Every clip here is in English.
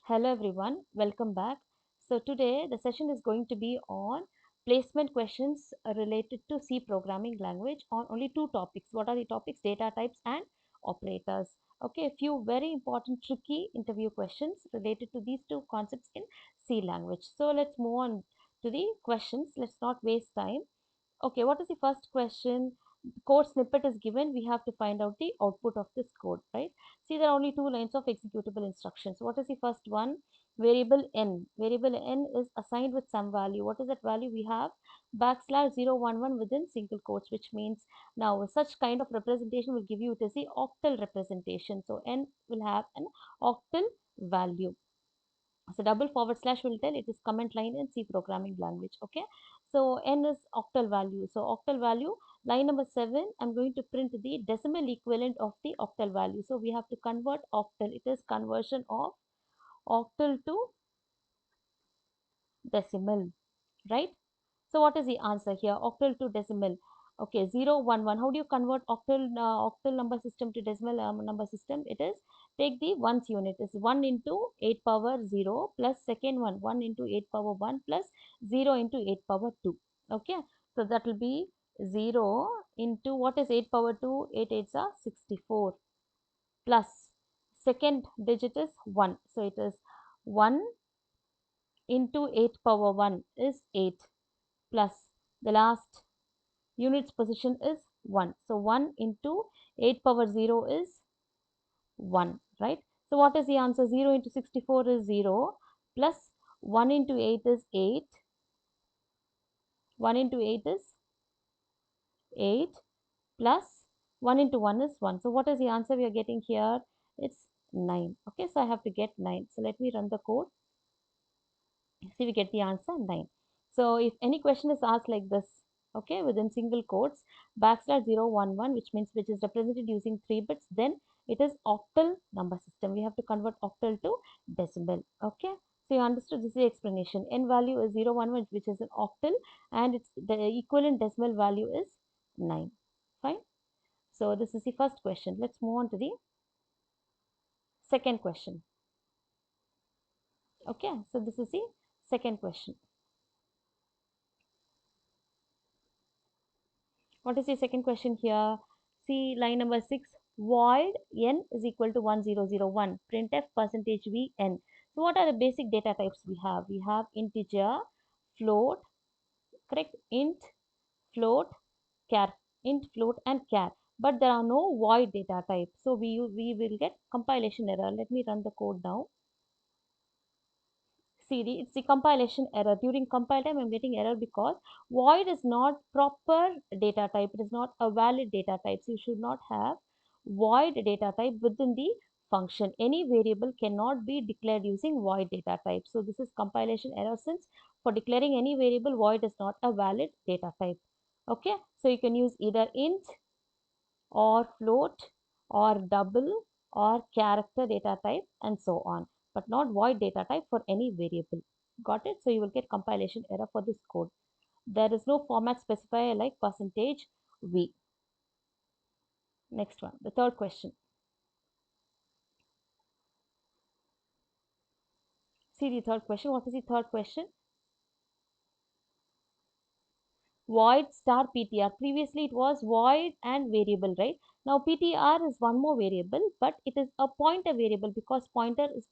Hello everyone, welcome back. So today the session is going to be on placement questions related to C programming language on only two topics. What are the topics? Data types and operators. Okay, a few very important tricky interview questions related to these two concepts in C language. So let's move on to the questions. Let's not waste time. Okay, what is the first question? Code snippet is given. We have to find out the output of this code, right? See, there are only two lines of executable instructions. What is the first one? Variable n. Variable n is assigned with some value. What is that value? We have backslash 011 within single quotes, which means now such kind of representation will give you it is the octal representation. So n will have an octal value. So double forward slash will tell it is comment line in C programming language. Okay. So n is octal value. So octal value, line number 7, I'm going to print the decimal equivalent of the octal value. So we have to convert octal. It is conversion of octal to decimal, right? So what is the answer here? Octal to decimal. Okay, 011. How do you convert octal number system to decimal number system? It is take the ones unit. It's 1 into 8 power 0 plus second one 1 into 8 power 1 plus 0 into 8 power 2. Okay, so that will be 0 into what is 8 power 2? 8 8s are 64 plus second digit is 1. So it is 1 into 8 power 1 is 8 plus the last unit's position is 1. So 1 into 8 power 0 is 1, right? So what is the answer? 0 into 64 is 0 plus 1 into 8 is 8. 1 into 8 is 8 plus 1 into 1 is 1. So what is the answer we are getting here? It's 9. Okay, so I have to get 9. So let me run the code. See, we get the answer 9. So if any question is asked like this, okay, within single quotes, backslash 011, which is represented using 3 bits, then it is octal number system. We have to convert octal to decimal. Okay, so you understood this is the explanation. N value is 011, which is an octal, and its the equivalent decimal value is 9. Fine. So this is the first question. Let's move on to the second question. Okay, so this is the second question. What is the second question here? See line number 6, void n is equal to 1001, printf percentage v n. So what are the basic data types we have? We have integer, float, correct? Int, float, char, int, float and char. But there are no void data type. So we will get compilation error. Let me run the code now. CD, it's the compilation error. During compile time, I'm getting error because void is not proper data type. It is not a valid data type. So you should not have void data type within the function. Any variable cannot be declared using void data type. So this is compilation error since for declaring any variable, void is not a valid data type. Okay, so you can use either int or float or double or character data type and so on, but not void data type for any variable. Got it? So you will get compilation error for this code. There is no format specifier like percentage %v. Next one, the third question. See the third question. What is the third question? Void star PTR. Previously it was void and variable, right? Now PTR is one more variable, but it is a pointer variable because pointer is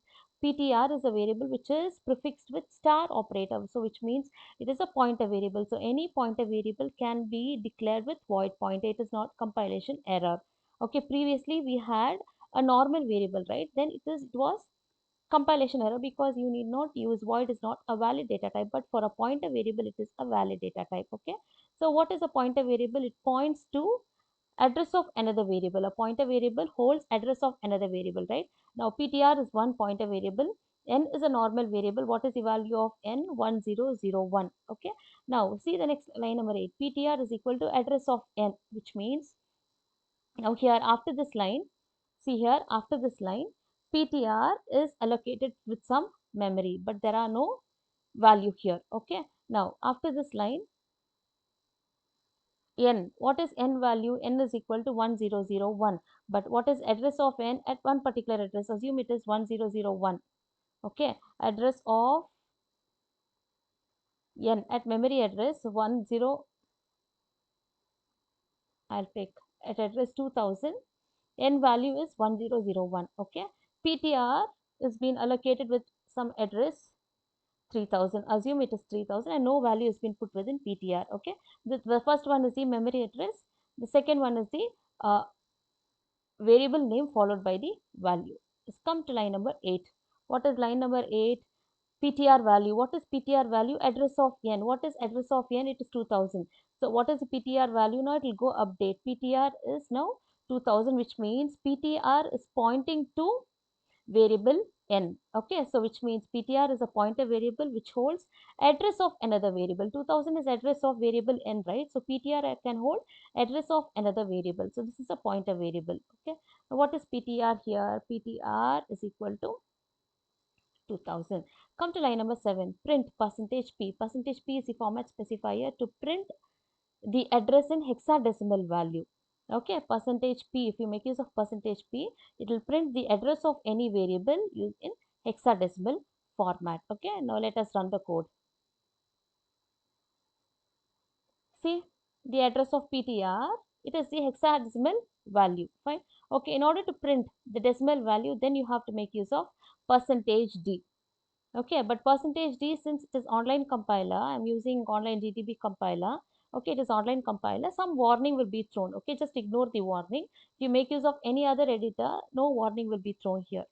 PTR is a variable which is prefixed with star operator. So which means it is a pointer variable. So any pointer variable can be declared with void pointer. It is not compilation error. Okay, previously we had a normal variable, right? Then it was compilation error because you need not use void is not a valid data type, but for a pointer variable it is a valid data type. Okay, so what is a pointer variable? It points to address of another variable. A pointer variable holds address of another variable, right? Now ptr is one pointer variable, n is a normal variable. What is the value of n? 1001. Okay, now see the next line number 8, ptr is equal to address of n, which means now here after this line, see here after this line, PTR is allocated with some memory, but there are no value here. Okay. Now after this line, n, what is n value? N is equal to 1001. But what is address of n at one particular address? Assume it is 1001. Okay, address of n at memory address 10, I'll pick at address 2000, n value is 1001. Okay, PTR is being allocated with some address 3000. Assume it is 3000 and no value has been put within PTR. Okay, the first one is the memory address, the second one is the variable name followed by the value. Let's come to line number 8. What is line number 8? PTR value. What is PTR value? Address of n. What is address of n? It is 2000. So what is the PTR value now? It will go update. PTR is now 2000, which means PTR is pointing to variable n. Okay, so which means PTR is a pointer variable which holds address of another variable. 2000 is address of variable n, right? So PTR can hold address of another variable. So this is a pointer variable. Okay, now what is PTR here? PTR is equal to 2000. Come to line number 7. Print percentage %p. Percentage %p is the format specifier to print the address in hexadecimal value. Okay, percentage %p, if you make use of percentage %p, it will print the address of any variable used in hexadecimal format. Okay, now let us run the code. See, the address of PTR, it is the hexadecimal value. Fine. Okay, in order to print the decimal value, then you have to make use of percentage %d. Okay, but percentage %d, since it is online compiler, I'm using online GTB compiler. Okay, it is online compiler. Some warning will be thrown. Okay, just ignore the warning. If you make use of any other editor, no warning will be thrown here.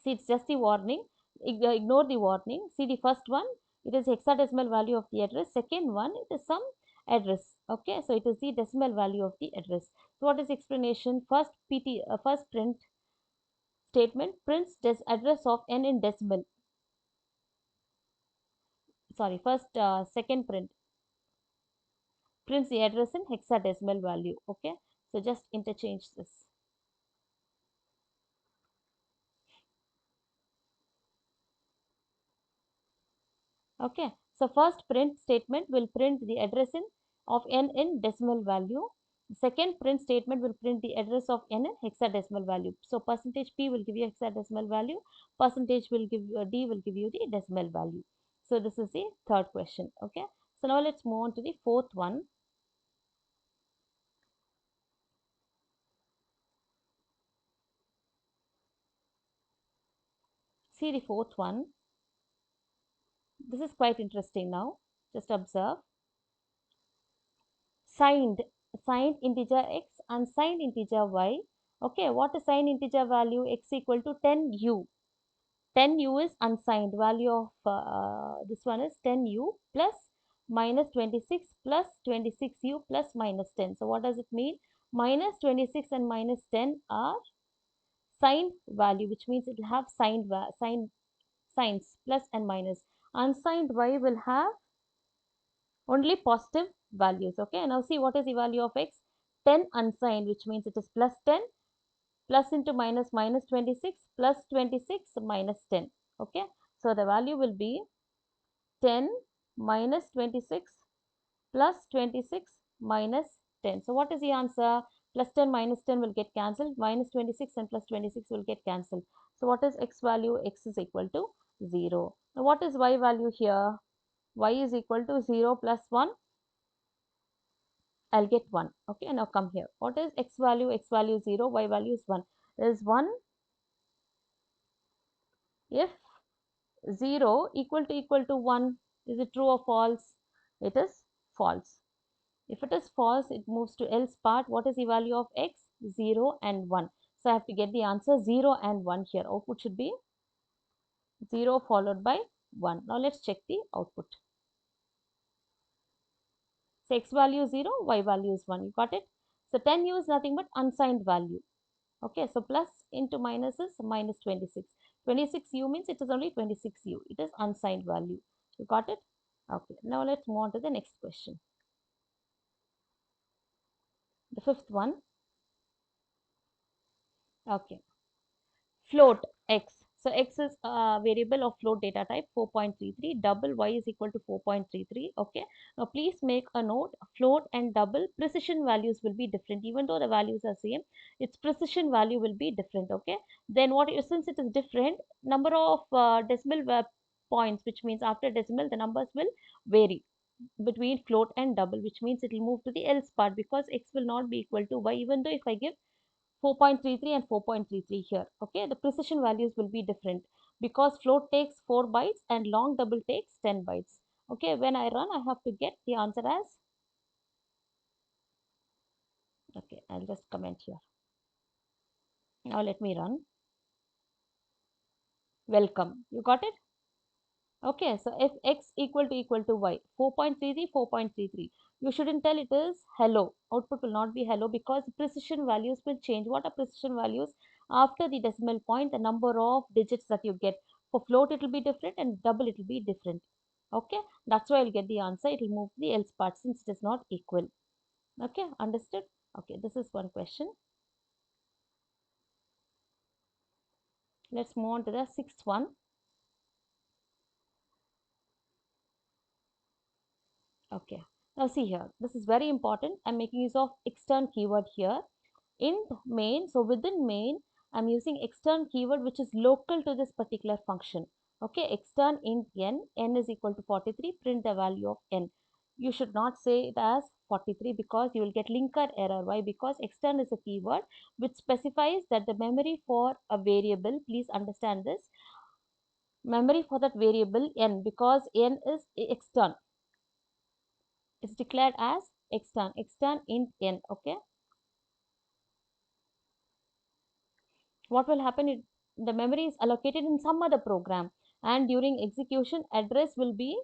See, it's just the warning. Ignore the warning. See the first one, it is hexadecimal value of the address. Second one, it is some address. Okay, so it is the decimal value of the address. So what is the explanation? First print statement prints this address of n in decimal. Sorry, second print prints the address in hexadecimal value. Okay, so just interchange this. Okay, so first print statement will print the address of n in decimal value. Second print statement will print the address of n in hexadecimal value. So percentage %p will give you hexadecimal value, percentage will give you d will give you the decimal value. So this is the third question. Okay, so now let's move on to the fourth one. See the fourth one. This is quite interesting now. Just observe. Signed, signed integer x, unsigned integer y. Okay, what is signed integer value? X equal to 10u. 10u is unsigned value of this one is 10u plus minus 26 plus 26u plus minus 10. So what does it mean? Minus 26 and minus 10 are signed value, which means it will have signs plus and minus. Unsigned y will have only positive values. Okay, now see what is the value of x? 10 unsigned, which means it is plus 10, plus into minus minus 26, plus 26 minus 10. Okay, so the value will be 10 minus 26 plus 26 minus 10. So what is the answer? Plus 10 minus 10 will get cancelled, minus 26 and plus 26 will get cancelled. So what is x value? X is equal to 0. Now what is y value here? Y is equal to 0 plus 1. I'll get 1. Okay, now come here. What is x value? X value 0, y value is 1. Is 1 if 0 equal to 1. Is it true or false? It is false. If it is false, it moves to else part. What is the value of x? 0 and 1. So I have to get the answer 0 and 1 here. Output should be 0 followed by 1. Now let's check the output. So x value is 0, y value is 1. You got it? So 10u is nothing but unsigned value. Okay, so plus into minus is minus 26. 26u means it is only 26u. It is unsigned value. You got it? Okay, now let's move on to the next question. The fifth one. Okay. Float x. So x is a variable of float data type 4.33, double y is equal to 4.33. Okay. Now please make a note, float and double precision values will be different. Even though the values are same, its precision value will be different. Okay. Then since it is different, number of decimal points, which means after decimal, the numbers will vary between float and double, which means it will move to the else part because x will not be equal to y, even though if I give 4.33 and 4.33 here. Okay, the precision values will be different because float takes 4 bytes and long double takes 10 bytes. Okay, when I run, I have to get the answer as, okay, I'll just comment here. Now let me run. Welcome. You got it? Okay, so if x equal to y, 4.33, 4.33, you shouldn't tell it is hello. Output will not be hello because precision values will change. What are precision values? After the decimal point, the number of digits that you get. For float, it will be different and double, it will be different. Okay, that's why I'll get the answer. It will move to the else part since it is not equal. Okay, understood? Okay, this is one question. Let's move on to the sixth one. Okay, now see here, this is very important. I'm making use of extern keyword here. Int main, so within main, I'm using extern keyword which is local to this particular function. Okay, extern int n is equal to 43, print the value of n. You should not say it as 43 because you will get linker error. Why? Because extern is a keyword which specifies that the memory for a variable, please understand this, memory for that variable n, because n is extern, it's declared as extern int n. Okay, what will happen is the memory is allocated in some other program, and during execution address will be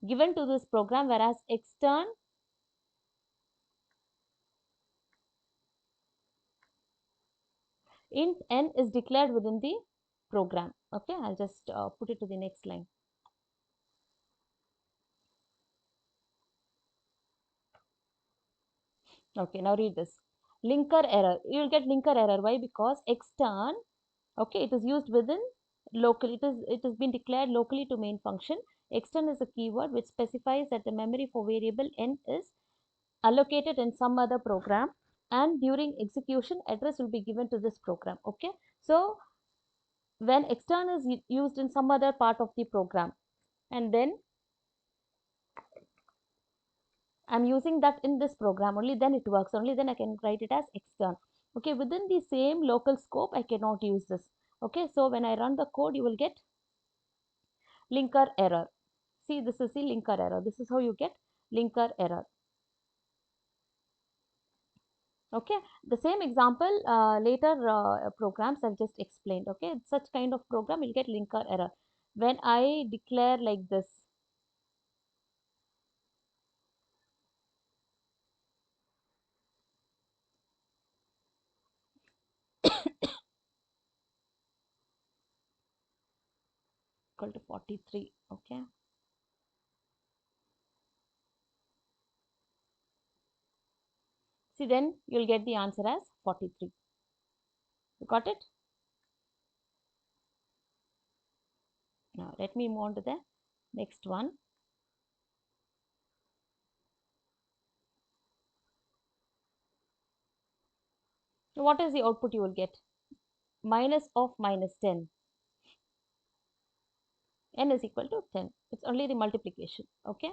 given to this program, whereas extern int n is declared within the program. Okay, I'll just put it to the next line. Okay, now read this. Linker error, you will get linker error. Why? Because extern, okay, it is used within local, it has been declared locally to main function. Extern is a keyword which specifies that the memory for variable n is allocated in some other program, and during execution address will be given to this program. Okay, so when extern is used in some other part of the program, and then I'm using that in this program, only then it works, only then I can write it as extern. Okay, within the same local scope I cannot use this. Okay, so when I run the code, you will get linker error. See, this is the linker error. This is how you get linker error. Okay, the same example later programs I've just explained. Okay, such kind of program will get linker error when I declare like this. Equal to 43. Okay, see, then you'll get the answer as 43. You got it? Now let me move on to the next one. So what is the output you will get? Minus of minus 10. N is equal to 10. It's only the multiplication. Okay,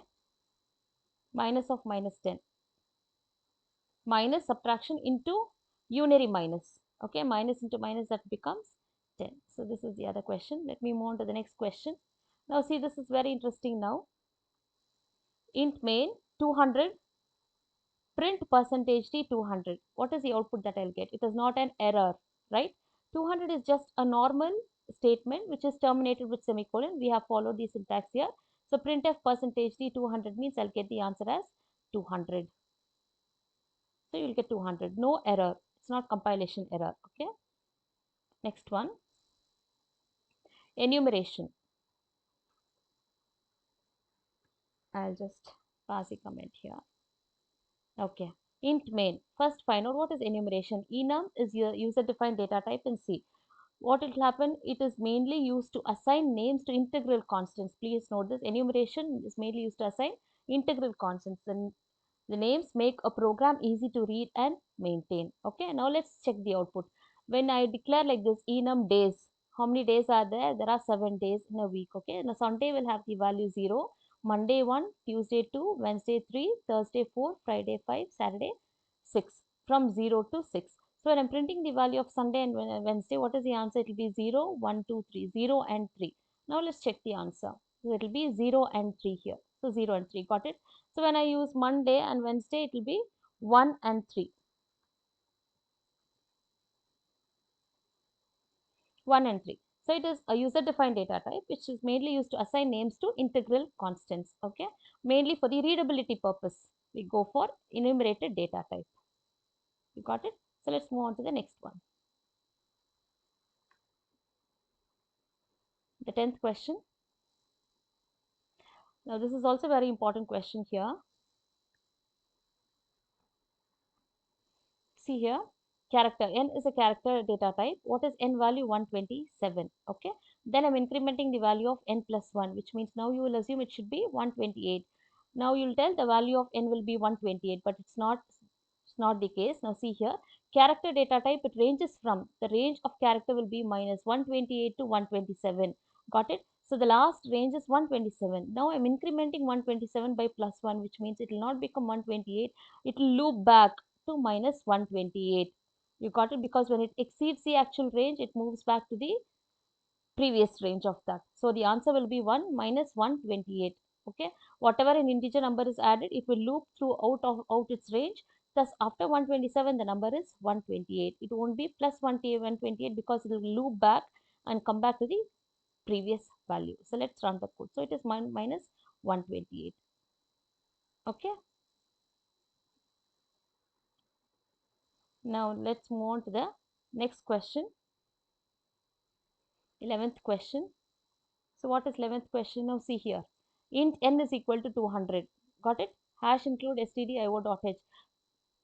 minus of minus 10. Minus subtraction into unary minus. Okay, minus into minus, that becomes 10. So this is the other question. Let me move on to the next question. Now see, this is very interesting now. Int main 200, print percentage d 200. What is the output that I'll get? It is not an error, right? 200 is just a normal statement which is terminated with semicolon. We have followed the syntax here. So printf percentage d 200 means I'll get the answer as 200. So you'll get 200. No error. It's not compilation error. Okay. Next one. Enumeration. I'll just pass a comment here. Okay. Int main. First find out what is enumeration. Enum is your user defined data type in C. what will happen? It is mainly used to assign names to integral constants. Please note this, enumeration is mainly used to assign integral constants. The names make a program easy to read and maintain. Okay, now let's check the output. When I declare like this, enum days, how many days are there? There are 7 days in a week. Okay, now Sunday will have the value 0, Monday 1, Tuesday 2, Wednesday 3, Thursday 4, Friday 5, Saturday 6, from 0 to 6. So when I'm printing the value of Sunday and Wednesday, what is the answer? It will be 0, 1, 2, 3, 0 and 3. Now let's check the answer. So it will be 0 and 3 here. So 0 and 3, got it? So when I use Monday and Wednesday, it will be 1 and 3. 1 and 3. So it is a user defined data type which is mainly used to assign names to integral constants. Okay, mainly for the readability purpose. We go for enumerated data type. You got it? So let's move on to the next one. The 10th question. Now this is also a very important question here. See here, character n is a character data type. What is n value? 127. Okay, then I'm incrementing the value of n plus 1, which means now you will assume it should be 128. Now you'll tell the value of n will be 128, but it's not the case. Now see here, character data type, it ranges from, the range of character will be minus 128 to 127. Got it? So the last range is 127. Now I'm incrementing 127 by plus 1, which means it will not become 128. It will loop back to minus 128. You got it? Because when it exceeds the actual range, it moves back to the previous range of that. So the answer will be 1 minus 128. Okay, whatever an integer number is added, it will loop through out its range. Thus, after 127, the number is 128. It won't be plus 128 because it will loop back and come back to the previous value. So let's run the code. So it is minus 128. Okay. Now let's move on to the next question. 11th question. So what is 11th question? Now see here. Int n is equal to 200. Got it? Hash include stdio.h.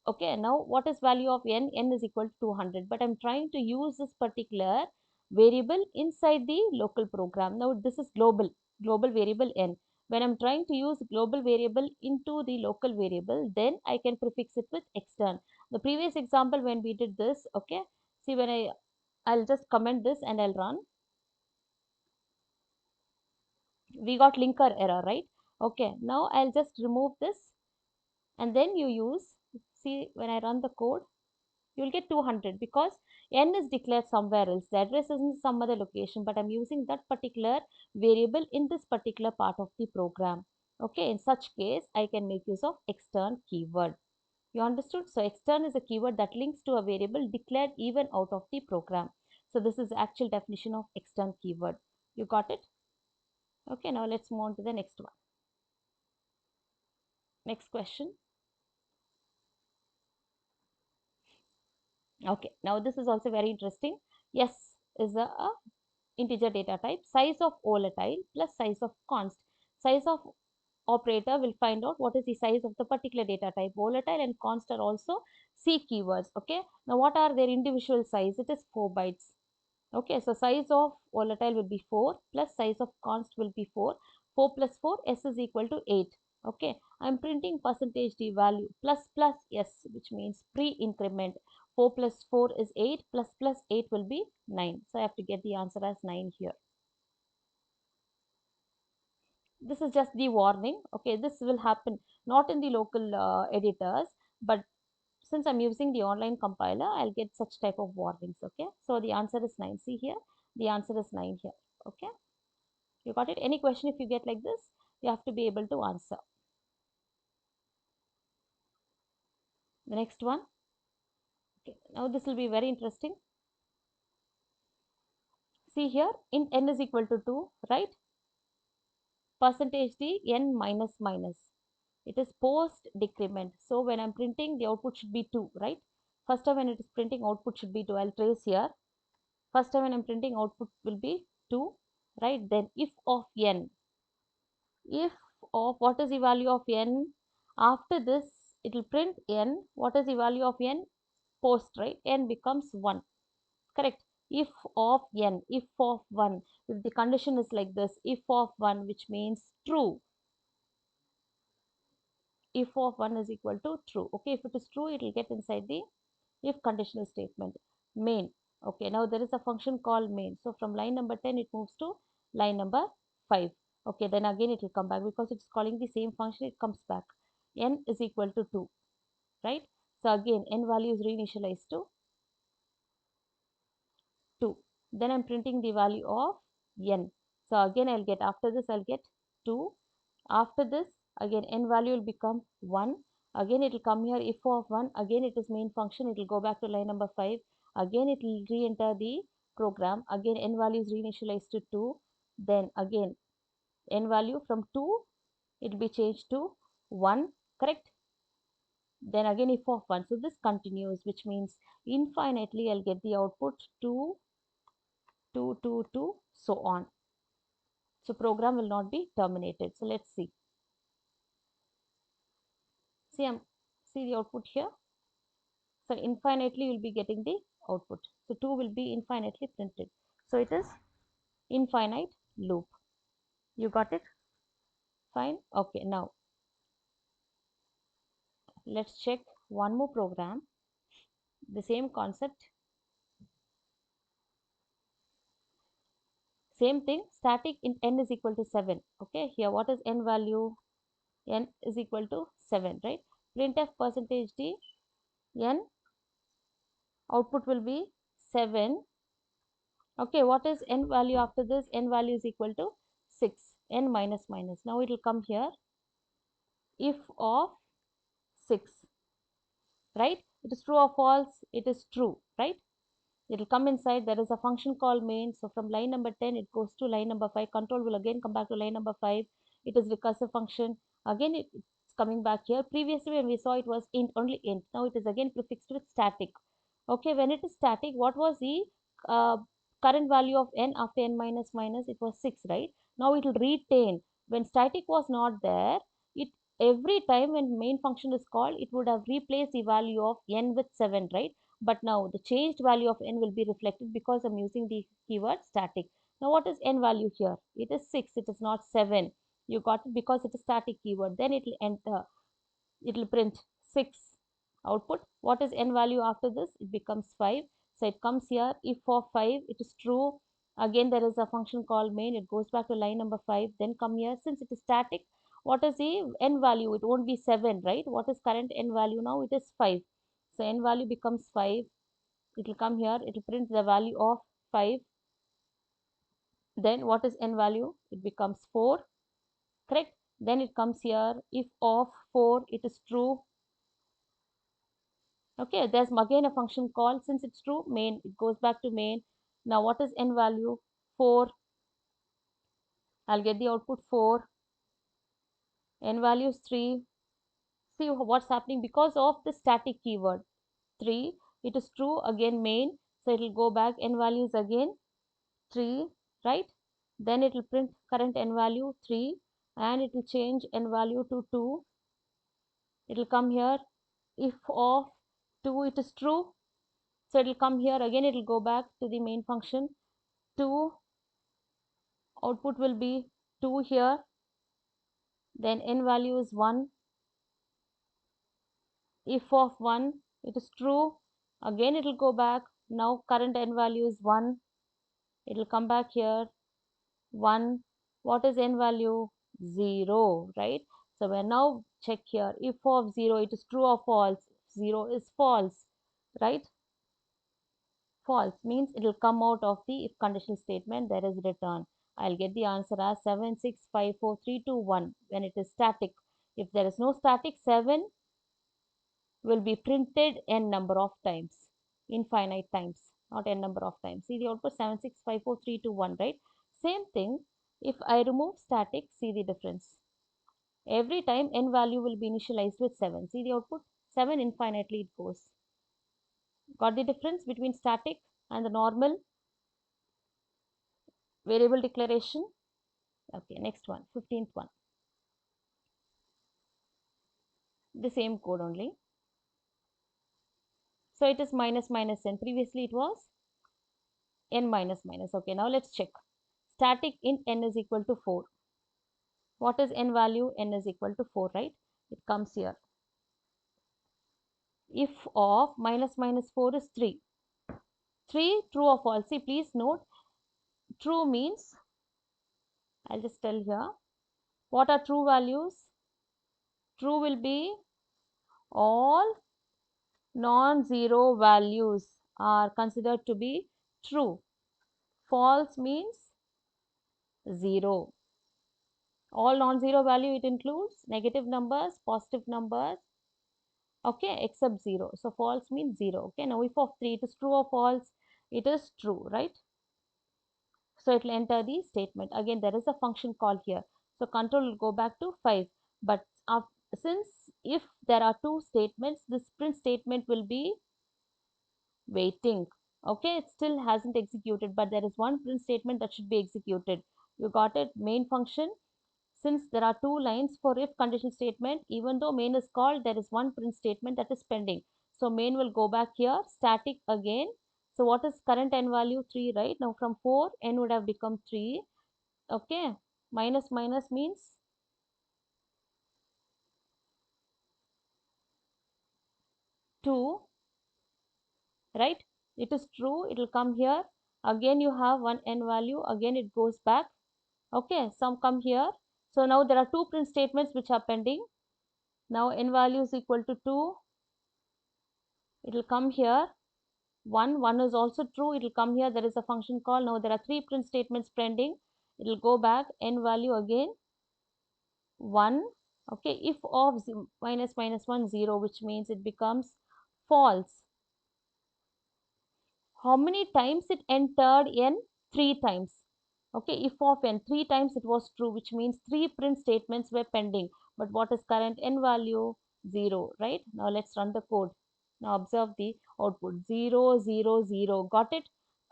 Okay, now what is value of n? N is equal to 200. But I'm trying to use this particular variable inside the local program. Now this is global variable n. When I'm trying to use global variable into the local variable, then I can prefix it with extern. The previous example when we did this, okay, see when I'll just comment this and I'll run. We got linker error, right? Okay, now I'll just remove this and then you use, see when I run the code, you'll get 200 because n is declared somewhere else. The address is in some other location, but I'm using that particular variable in this particular part of the program. Okay, in such case, I can make use of extern keyword. You understood? So extern is a keyword that links to a variable declared even out of the program. So this is the actual definition of extern keyword. You got it? Okay, now let's move on to the next one. Next question. Okay, now this is also very interesting. Yes is a integer data type. Size of volatile plus size of const. Size of operator will find out what is the size of the particular data type. Volatile and const are also C keywords. Okay, now what are their individual size? It is 4 bytes. Okay, so size of volatile will be 4 plus size of const will be 4. 4 plus 4, S is equal to 8. Okay, I'm printing percentage D value plus plus S, which means pre-increment. 4 plus 4 is 8 plus plus 8 will be 9. So I have to get the answer as 9 here. This is just the warning. Okay, this will happen not in the local editors, but since I'm using the online compiler, I'll get such type of warnings. Okay, so the answer is 9. See here, the answer is 9 here. Okay, you got it? Any question if you get like this, you have to be able to answer. The next one. Okay, now this will be very interesting. See here, int n is equal to 2, right? Percentage d n minus minus. It is post decrement. So when I'm printing, the output should be 2, right? First time when it is printing, output should be 2. I'll trace here. First time when I'm printing, output will be 2, right? Then if of n, if of what is the value of n? After this, it will print n. What is the value of n? Post, right? N becomes 1. Correct. if of n, if of 1, if the condition is like this, if of 1, which means true, if of 1 is equal to true. Okay, if it is true, it will get inside the if conditional statement. Main. Okay, now there is a function called main. So from line number 10, it moves to line number 5. Okay, then again it will come back because it's calling the same function, it comes back. N is equal to 2, right? So again, n value is reinitialized to 2. Then I'm printing the value of n. So again, I'll get, after this, I'll get 2. After this, again, n value will become 1. Again, it will come here, if of 1. Again, it is main function. It will go back to line number 5. Again, it will re-enter the program. Again, n value is reinitialized to 2. Then again, n value from 2, it will be changed to 1. Correct? Then again, if of 1. So this continues, which means infinitely I'll get the output 2, 2, 2, 2, so on. So program will not be terminated. So let's see. See the output here. So infinitely will be getting the output. So 2 will be infinitely printed. So it is infinite loop. You got it? Fine. Okay, now let's check one more program. The same concept. Same thing. Static in n is equal to 7. Okay, here what is n value? N is equal to 7, right? Printf percentage d n output will be 7. Okay, what is n value after this? N value is equal to 6. N minus minus. Now it will come here. If of 6, right? It is true or false? It is true, right? It will come inside. There is a function called main. So from line number 10, it goes to line number 5. Control will again come back to line number 5. It is recursive function. Again, it's coming back here. Previously, when we saw it was int, only int. Now it is again prefixed with static. Okay, when it is static, what was the uh, current value of n after n minus minus? It was 6, right? Now it will retain. When static was not there, it every time when main function is called, it would have replaced the value of n with 7, right? But now the changed value of n will be reflected because I'm using the keyword static. Now what is n value here? It is 6, it is not 7. You got it because it is static keyword. Then it will enter, it will print 6 output. What is n value after this? It becomes 5. So it comes here. If for 5, it is true. Again, there is a function called main. It goes back to line number 5. Then come here. Since it is static, what is the n value? It won't be 7, right? What is current n value now? It is 5. So n value becomes 5. It will come here. It will print the value of 5. Then what is n value? It becomes 4. Correct? Then it comes here. If of 4, it is true. Okay, there's again a function call. Since it's true, main, it goes back to main. Now what is n value? 4. I'll get the output 4. N value is 3. See what's happening because of the static keyword 3. It is true, again main. So it will go back. N value is again 3, right? Then it will print current n value 3 and it will change n value to 2. It will come here. If of 2, it is true. So it will come here again. It will go back to the main function 2. Output will be 2 here. Then n value is 1. If of 1, it is true. Again, it will go back. Now current n value is 1. It will come back here. 1. What is n value? 0, right? So we now check here. If of 0, it is true or false? 0 is false, right? False means it will come out of the if conditional statement. There is return. I'll get the answer as 7, 6, 5, 4, 3, 2, 1 when it is static. If there is no static, 7 will be printed n number of times, infinite times, not n number of times. See the output 7, 6, 5, 4, 3, 2, 1, right? Same thing. If I remove static, see the difference. Every time n value will be initialized with 7. See the output? 7 infinitely it goes. Got the difference between static and the normal variable declaration? Okay, next one, 15th one. The same code only. So it is minus minus n. Previously it was n minus minus. Okay, now let's check. Static int n is equal to 4. What is n value? N is equal to 4, right? It comes here. If of minus minus 4 is 3. 3, true or false? See, please note, true means, I'll just tell here, what are true values? True will be all non-zero values are considered to be true. False means 0. All non-zero value, it includes negative numbers, positive numbers, okay, except 0. So false means 0. Okay, now if of 3 it is true or false, it is true, right? So it will enter the statement. Again, there is a function call here. So control will go back to 5. But since if there are two statements, this print statement will be waiting. Okay, it still hasn't executed, but there is one print statement that should be executed. You got it? Main function. Since there are two lines for if condition statement, even though main is called, there is one print statement that is pending. So main will go back here, static again. So what is current n value? 3, right? Now from 4, n would have become 3. Okay, minus minus means 2, right? It is true, it will come here. Again you have one n value, again it goes back. Okay, some come here. So now there are two print statements which are pending. Now n value is equal to 2. It will come here. 1 is also true. It will come here. There is a function call. Now there are three print statements pending. It will go back. N value again 1. Okay, if of minus minus 1 0, which means it becomes false. How many times it entered? N 3 times. Okay, if of n 3 times it was true, which means 3 print statements were pending. But what is current n value? 0, right? Now let's run the code. Now observe the output. 0 0 0. Got it?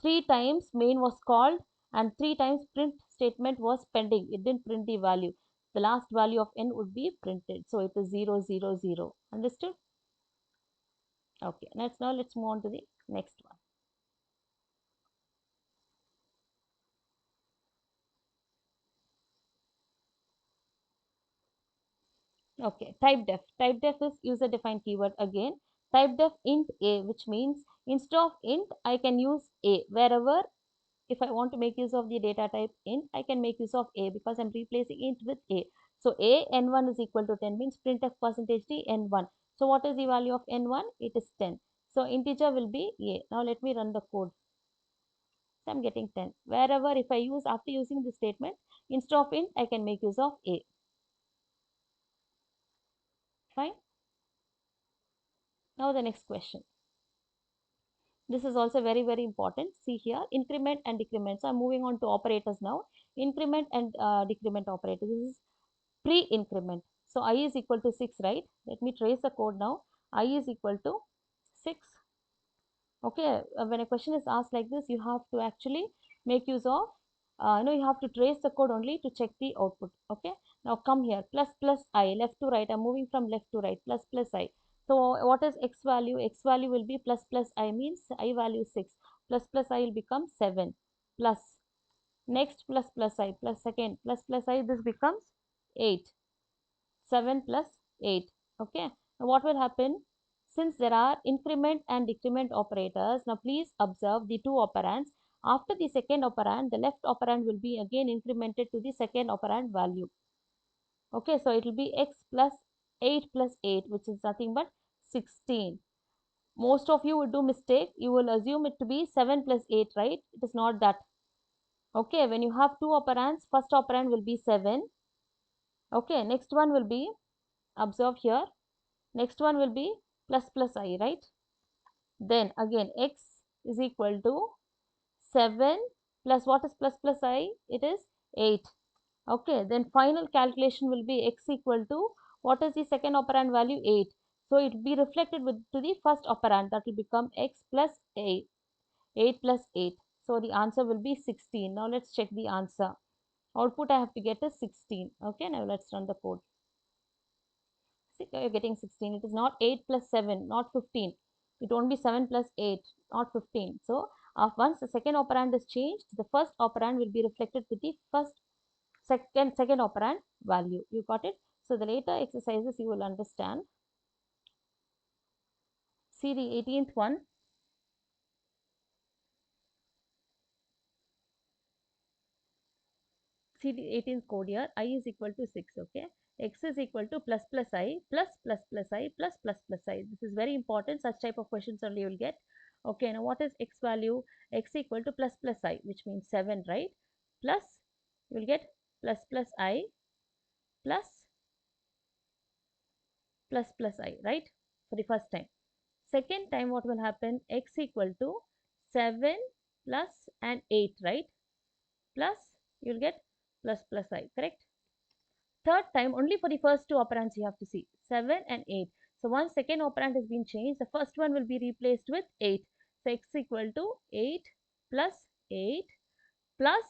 3 times main was called and 3 times print statement was pending. It didn't print the value. The last value of n would be printed. So it is 0 0 0. Understood? Okay, let's move on to the next one. Okay, type def. Type def is user defined keyword again. Type def int a, which means instead of int, I can use a. Wherever, if I want to make use of the data type int, I can make use of a because I'm replacing int with a. So a n1 is equal to 10 means printf percentage d n1. So what is the value of n1? It is 10. So integer will be a. Now let me run the code. So I'm getting 10. Wherever, if I use after using the statement, instead of int, I can make use of a. Fine. Now the next question. This is also very, very important. See here, increment and decrement. So I'm moving on to operators now. Increment and decrement operators. This is pre-increment. So I is equal to 6, right? Let me trace the code now. I is equal to 6. Okay, when a question is asked like this, you have to actually make use of, you have to trace the code only to check the output. Okay, now come here, plus plus I, left to right. I'm moving from left to right, plus plus I. So what is x value? X value will be plus plus I means I value 6. Plus plus I will become 7. Plus, next plus plus I, plus second, plus plus I, this becomes 8. 7 plus 8. Okay, now what will happen? Since there are increment and decrement operators, now please observe the two operands. After the second operand, the left operand will be again incremented to the second operand value. Okay, so it will be x plus 8, which is nothing but 16. Most of you would do mistake. You will assume it to be 7 plus 8, right? It is not that. Okay, when you have two operands, first operand will be 7. Okay, next one will be, observe here, next one will be plus plus I, right? Then again x is equal to 7 plus what is plus plus I? It is 8. Okay, then final calculation will be x equal to what is the second operand value? 8. So it will be reflected with to the first operand, that will become x plus 8. 8 plus 8. So the answer will be 16. Now let's check the answer. Output I have to get is 16. Okay, now let's run the code. See, you're getting 16. It is not 8 plus 7, not 15. It won't be 7 plus 8, not 15. So Once the second operand is changed, the first operand will be reflected with the second operand value. You got it? So the later exercises you will understand. See the 18th one. See the 18th code here. I is equal to 6. Okay. X is equal to plus plus I plus plus plus I plus plus plus I. This is very important. Such type of questions only you will get. Okay. Now what is X value? X equal to plus plus I, which means 7, right? Plus you will get plus plus I plus plus plus I, right? For the first time. Second time what will happen? X equal to 7 plus and 8, right? Plus you will get plus plus I, correct? Third time, only for the first two operands you have to see, 7 and 8. So once second operand has been changed, the first one will be replaced with 8. So x equal to 8 plus 8 plus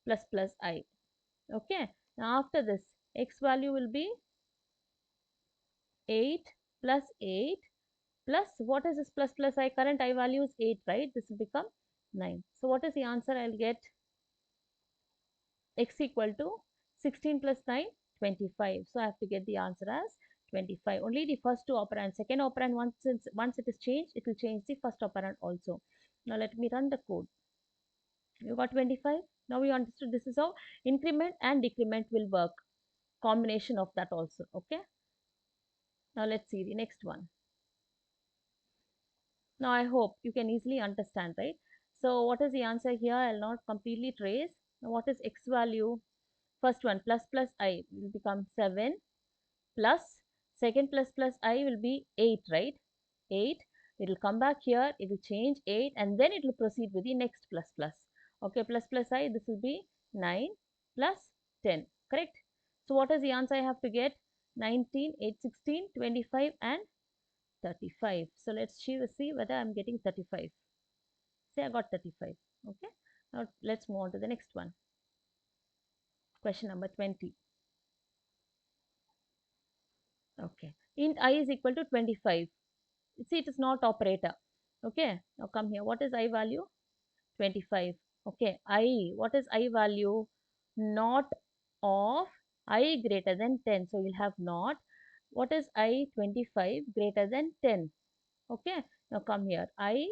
plus plus I. Okay. Now after this, x value will be 8 plus 8 plus, what is this plus plus I? Current I value is 8, right? This will become 9. So what is the answer I'll get? X equal to 16 plus 9, 25. So I have to get the answer as 25. Only the first two operands. Second operand, once it is changed, it will change the first operand also. Now let me run the code. You got 25. Now we understood this is how increment and decrement will work. Combination of that also. Okay. Now let's see the next one. Now I hope you can easily understand, right? So what is the answer here? I'll not completely trace. Now what is x value? First one plus plus I will become 7 plus second plus plus I will be 8, right? 8. It will come back here, it will change 8 and then it will proceed with the next plus plus. Okay, plus plus I, this will be 9 plus 10, correct? So what is the answer I have to get? 19, 8, 16, 25 and 35. So let's see whether I'm getting 35. Say I got 35. Okay. Now let's move on to the next one. Question number 20. Okay. Int I is equal to 25. See, it is not operator. Okay. Now come here. What is I value? 25. Okay. I. What is I value? Not of I greater than 10. So you'll have not. What is I 25 greater than 10? Okay. Now come here. I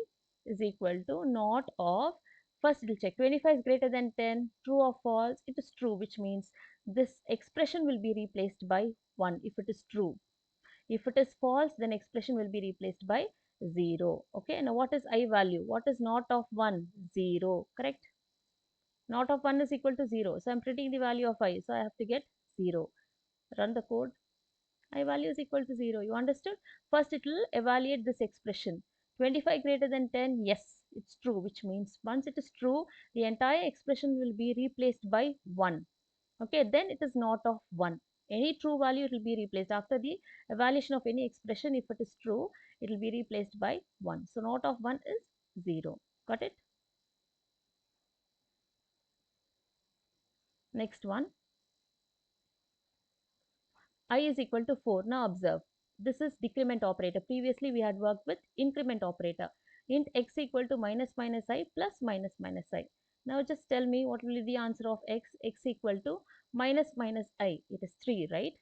is equal to not of. First we'll check 25 is greater than 10. True or false? It is true, which means this expression will be replaced by 1 if it is true. If it is false, then expression will be replaced by 0. Okay. Now what is I value? What is not of 1? 0. Correct? Not of 1 is equal to 0. So I'm printing the value of I. So I have to get 0. Run the code. I value is equal to 0. You understood? First it will evaluate this expression. 25 greater than 10, yes, it's true, which means once it is true, the entire expression will be replaced by 1. Okay, then it is not of 1. Any true value it will be replaced after the evaluation of any expression. If it is true, it will be replaced by 1. So not of 1 is 0. Got it? Next one. I is equal to 4. Now observe. This is decrement operator. Previously we had worked with increment operator. Int x equal to minus minus I plus minus minus I. Now just tell me what will be the answer of x. X equal to minus minus I. It is 3, right?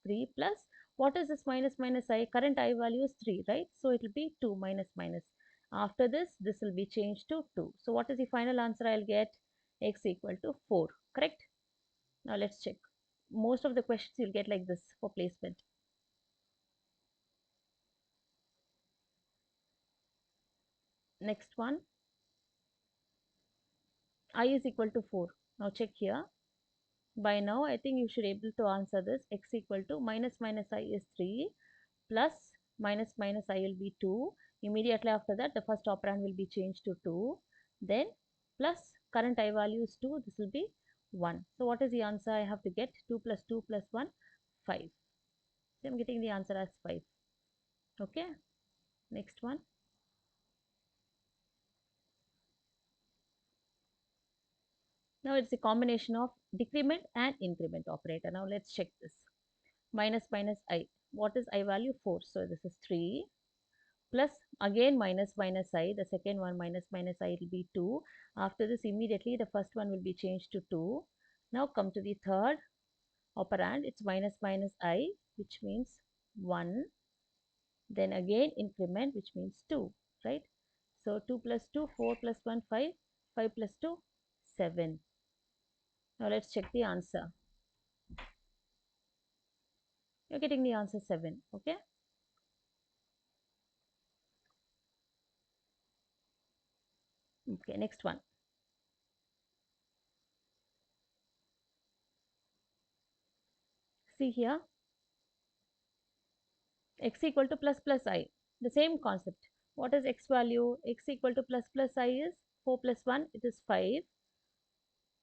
3 plus, what is this minus minus I? Current I value is 3, right? So it will be 2 minus minus. After this will be changed to 2. So what is the final answer I'll get? X equal to 4, correct? Now let's check. Most of the questions you'll get like this for placement. Next one. I is equal to 4. Now check here. By now, I think you should able to answer this. X equal to minus minus I is 3 plus minus minus I will be 2. Immediately after that, the first operand will be changed to 2. Then plus current I value is 2. This will be 1. So what is the answer I have to get? 2 plus 2 plus 1, 5. So I'm getting the answer as 5. Okay. Next one. Now it's a combination of decrement and increment operator. Now let's check this. Minus minus I. What is I value? 4. So this is 3 plus again minus minus I, the second one minus minus I will be 2. After this immediately the first one will be changed to 2. Now come to the third operand, it's minus minus I, which means 1. Then again increment, which means 2, right? So 2 plus 2, 4 plus 1, 5, 5 plus 2, 7. Now let's check the answer. You're getting the answer 7, okay? Okay, next one. See here, x equal to plus plus I. The same concept. What is x value? X equal to plus plus I is 4 plus 1, it is 5,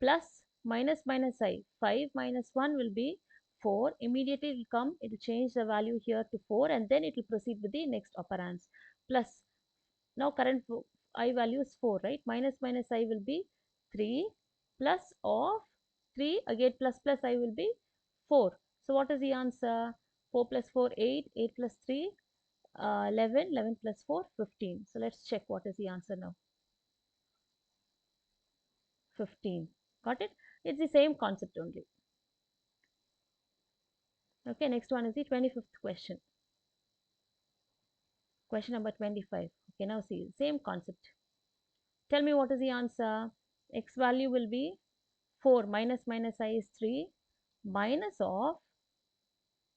plus minus minus I. 5 minus 1 will be 4. Immediately it will come, it will change the value here to 4 and then it will proceed with the next operands. Plus, now current I value is 4, right? Minus minus I will be 3, plus of 3, again plus plus I will be 4. So what is the answer? 4 plus 4, 8, 8 plus 3, 11, 11 plus 4, 15. So let's check what is the answer now. 15. Got it? It's the same concept only. Okay, next one is the 25th question. Question number 25. Okay, now see, same concept. Tell me what is the answer. X value will be 4 minus minus I is 3 minus of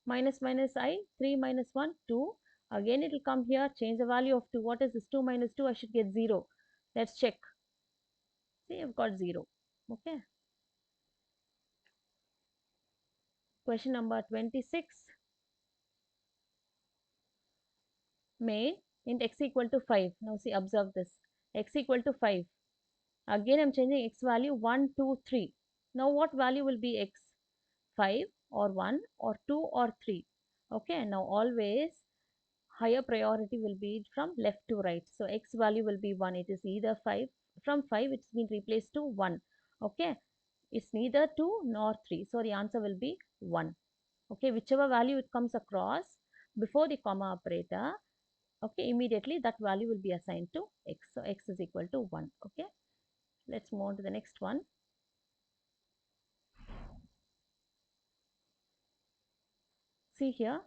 minus minus I, 3 minus 1, 2. Again it will come here, change the value of 2. What is this? 2 minus 2, I should get 0. Let's check. See, I've got 0. Okay. Question number 26. Main int x equal to 5. Now see, observe this. X equal to 5. Again I'm changing x value 1, 2, 3. Now what value will be x? 5 or 1 or 2 or 3. Okay, now always higher priority will be from left to right. So x value will be 1. It is either 5. From 5 it's been replaced to 1. Okay, it's neither 2 nor 3. So the answer will be 1. Okay, whichever value it comes across before the comma operator, okay, immediately that value will be assigned to x. So x is equal to 1. Okay, let's move on to the next one. See here,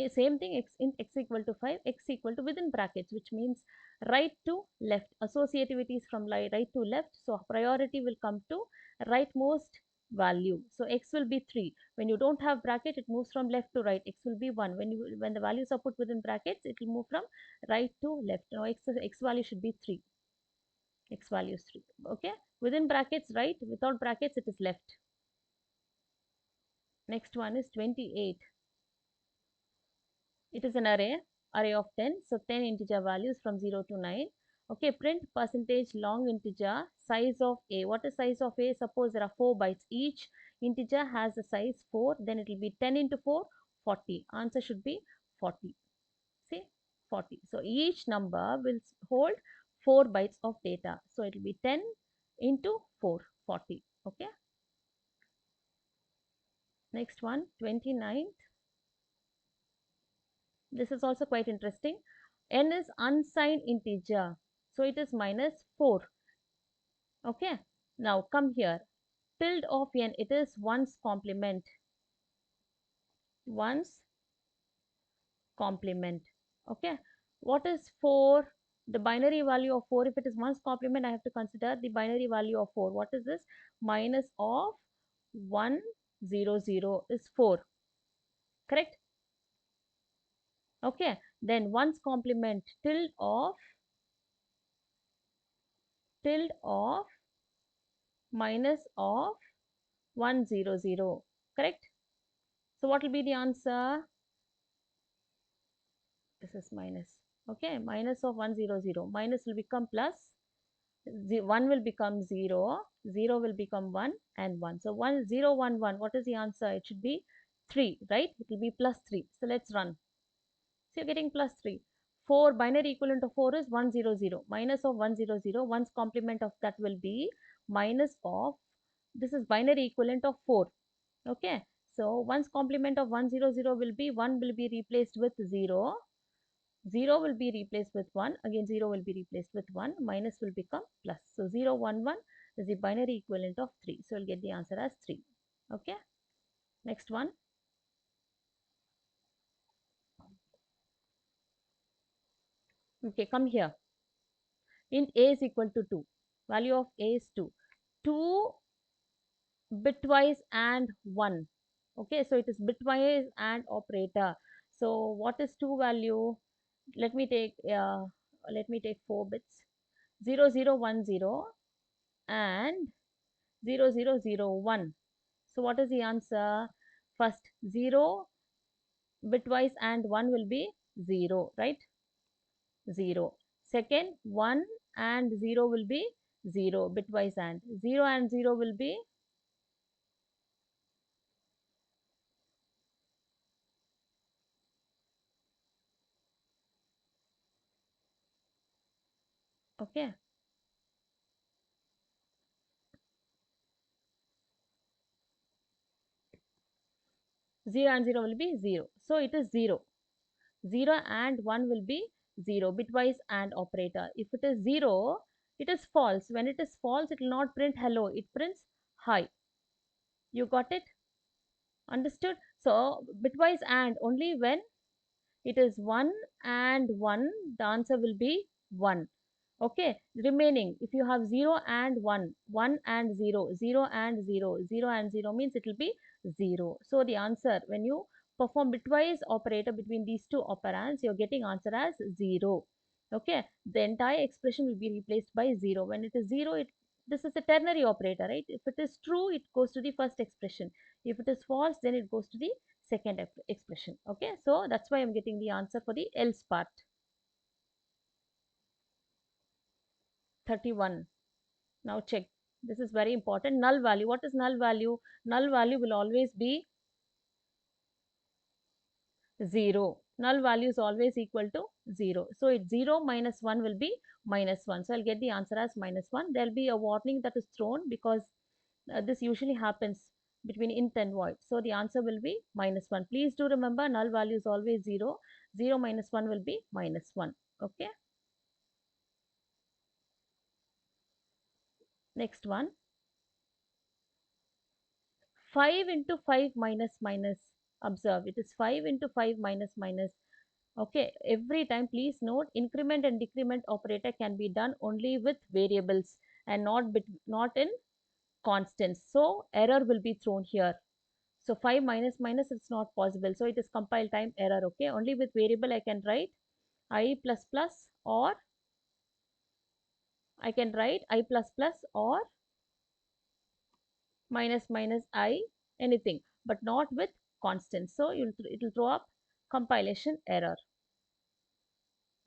same thing, x in x equal to 5, x equal to within brackets, which means right to left. Associativity is from right to left, so priority will come to rightmost value. So x will be 3. When you don't have bracket, it moves from left to right. X will be 1. When the values are put within brackets, it will move from right to left. Now x value should be 3. X value is 3. Okay, within brackets right, without brackets it is left. Next one is 28. It is an array of 10. So 10 integer values from 0 to 9. Okay, print percentage long integer size of a. What is size of a? Suppose there are 4 bytes. Each integer has a size 4. Then it will be 10 into 4, 40. Answer should be 40. See, 40. So each number will hold 4 bytes of data. So it will be 10 into 4, 40. Okay. Next one, 29th. This is also quite interesting. N is unsigned integer. So it is minus 4. Okay. Now come here. Tilde of n, it is one's complement. One's complement. Okay. What is 4? The binary value of 4. If it is one's complement, I have to consider the binary value of 4. What is this? Minus of 1, 0, 0 is 4. Correct? Okay. Then one's complement, tilde of minus of 100. Correct? So what will be the answer? This is minus. Okay, minus of 100. Minus will become plus. 1 will become 0. 0 will become 1 and 1. So 1, 0, 1, 1. What is the answer? It should be 3, right? It will be plus 3. So let's run. So you're getting plus 3. 4, binary equivalent of 4 is 100. Minus of 100. One's complement of that will be minus of, this is binary equivalent of 4. Okay. So one's complement of 100 will be 1 will be replaced with 0. 0 will be replaced with 1, again 0 will be replaced with 1, minus will become plus. So 0, 1, 1 is the binary equivalent of 3. So we'll get the answer as 3. Okay, next one. Okay, come here. Int a is equal to 2. Value of a is 2. 2 bitwise and 1. Okay, so it is bitwise and operator. So what is 2 value? Let me take let me take 4 bits. 0, 0, 1, 0 and 0, 0, 0, 1. So what is the answer? First 0 bitwise and 1 will be 0, right? 0. Second 1 and 0 will be 0 bitwise, and 0 and 0 will be, okay, 0 and 0 will be 0. So it is 0. 0 and 1 will be 0 bitwise and operator. If it is 0, it is false. When it is false, it will not print hello, it prints hi. You got it? Understood? So bitwise and only when it is 1 and 1, the answer will be 1. Okay, remaining, if you have 0 and 1, 1 and 0, 0 and 0, 0 and 0 means it will be 0. So the answer, when you perform bitwise operator between these two operands, you're getting answer as 0. Okay, the entire expression will be replaced by 0. When it is 0, this is a ternary operator, right? If it is true, it goes to the first expression. If it is false, then it goes to the second expression. Okay, so that's why I'm getting the answer for the else part. 31. Now check. This is very important. Null value. What is null value? Null value will always be 0. Null value is always equal to 0. So it's 0 minus 1 will be minus 1. So I'll get the answer as minus 1. There'll be a warning that is thrown because this usually happens between int and void. So the answer will be minus 1. Please do remember null value is always 0. 0 minus 1 will be minus 1. Okay. Next one. 5 into 5 minus minus. Observe, it is 5 into 5 minus minus. Okay, every time please note, increment and decrement operator can be done only with variables and not in constants. So error will be thrown here. So 5 minus minus, it's not possible. So it is compile time error. Okay, only with variable I can write I plus plus, or I can write I plus plus or minus minus I, anything, but not with constants. So it will throw up compilation error.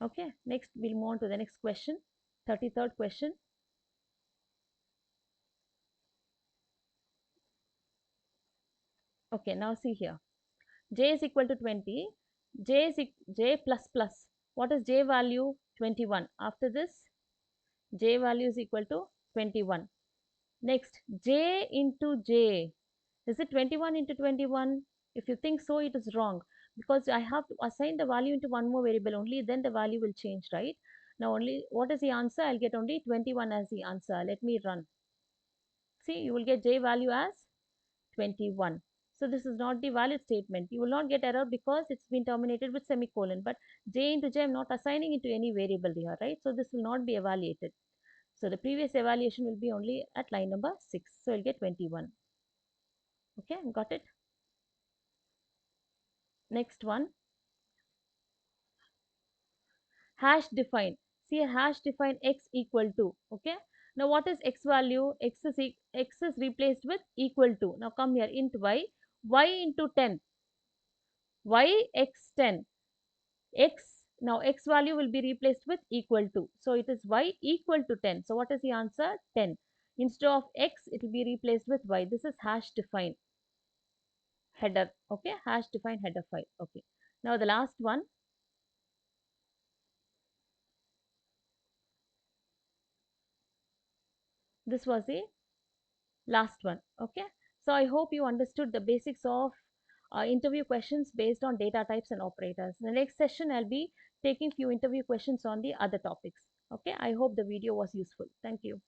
Okay, next we'll move on to the next question. 33rd question. Okay, now see here. J is equal to 20. J plus plus. What is J value? 21. After this, J value is equal to 21. Next, J into J. Is it 21 into 21? If you think so, it is wrong, because I have to assign the value into one more variable, only then the value will change, right? Now only, what is the answer? I'll get only 21 as the answer. Let me run. See, you will get J value as 21. So this is not the valid statement. You will not get error because it's been terminated with semicolon. But J into J, I'm not assigning it to any variable here, right? So this will not be evaluated. So the previous evaluation will be only at line number 6. So I'll get 21. Okay, got it? Next one. Hash define. See, a hash define x equal to. Okay, now what is x value? X is replaced with equal to. Now come here, int y into 10, y x 10, x, now x value will be replaced with equal to. So it is y equal to 10. So what is the answer? 10. Instead of x, it will be replaced with y. This is hash define header. Okay, hash define header file. Okay, now the last one. This was the last one. Okay, so I hope you understood the basics of interview questions based on data types and operators. In the next session, I'll be taking few interview questions on the other topics. Okay, I hope the video was useful. Thank you.